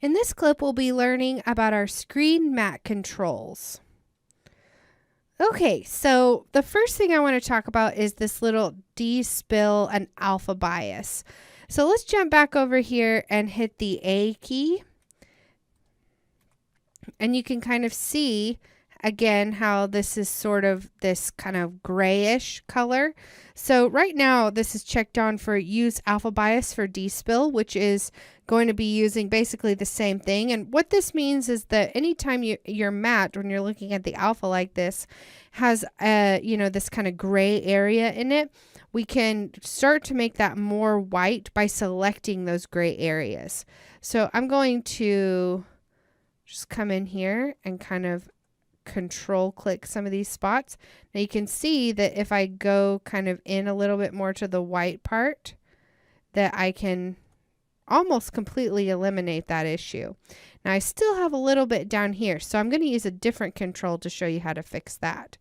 In this clip, we'll be learning about our screen matte controls. Okay, so the first thing I want to talk about is this little despill and alpha bias. So let's jump back over here and hit the A key. And you can kind of see again how this is sort of this kind of grayish color. So right now this is checked on for use alpha bias for despill, which is going to be using basically the same thing. And what this means is that anytime your matte, when you're looking at the alpha like this, has this kind of gray area in it, we can start to make that more white by selecting those gray areas. So I'm going to just come in here and kind of control click some of these spots. Now you can see that if I go kind of in a little bit more to the white part, that I can almost completely eliminate that issue. Now I still have a little bit down here, so I'm going to use a different control to show you how to fix that.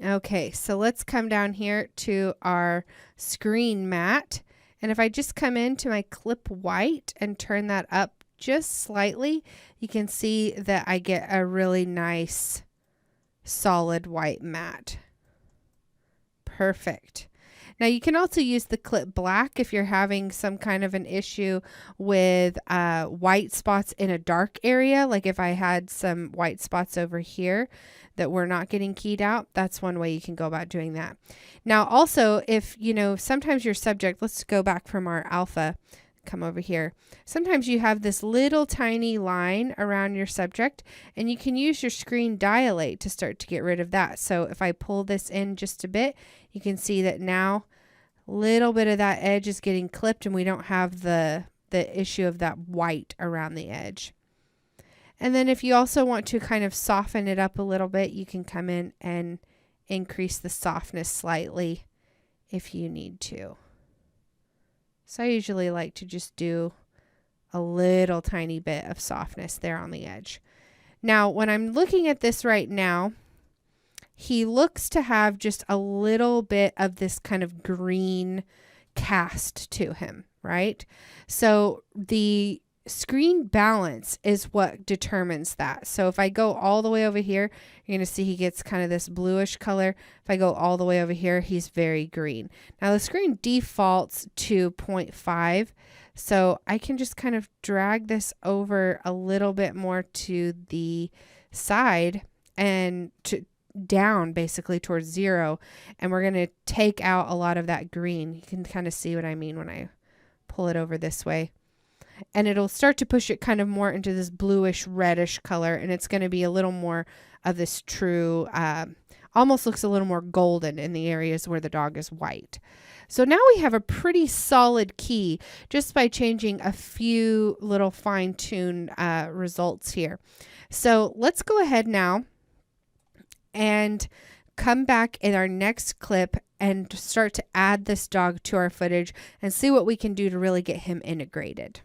Okay, so let's come down here to our screen matte, and if I just come into my clip white and turn that up just slightly, you can see that I get a really nice solid white matte. Perfect. Now you can also use the clip black if you're having some kind of an issue with white spots in a dark area. Like if I had some white spots over here that were not getting keyed out, that's one way you can go about doing that. Now also, if sometimes your subject, let's go back from our alpha, come over here. Sometimes you have this little tiny line around your subject, and you can use your screen dilate to start to get rid of that. So if I pull this in just a bit, you can see that now a little bit of that edge is getting clipped and we don't have the issue of that white around the edge. And then if you also want to kind of soften it up a little bit, you can come in and increase the softness slightly if you need to. So I usually like to just do a little tiny bit of softness there on the edge. Now, when I'm looking at this right now, he looks to have just a little bit of this kind of green cast to him, right? So the screen balance is what determines that. So if I go all the way over here, you're going to see he gets kind of this bluish color. If I go all the way over here, he's very green. Now the screen defaults to 0.5. So I can just kind of drag this over a little bit more to the side and down basically towards 0. And we're going to take out a lot of that green. You can kind of see what I mean when I pull it over this way. And it'll start to push it kind of more into this bluish reddish color, and it's going to be a little more of this true, almost looks a little more golden in the areas where the dog is white. So now we have a pretty solid key just by changing a few little fine-tuned results here. So let's go ahead now and come back in our next clip and start to add this dog to our footage and see what we can do to really get him integrated.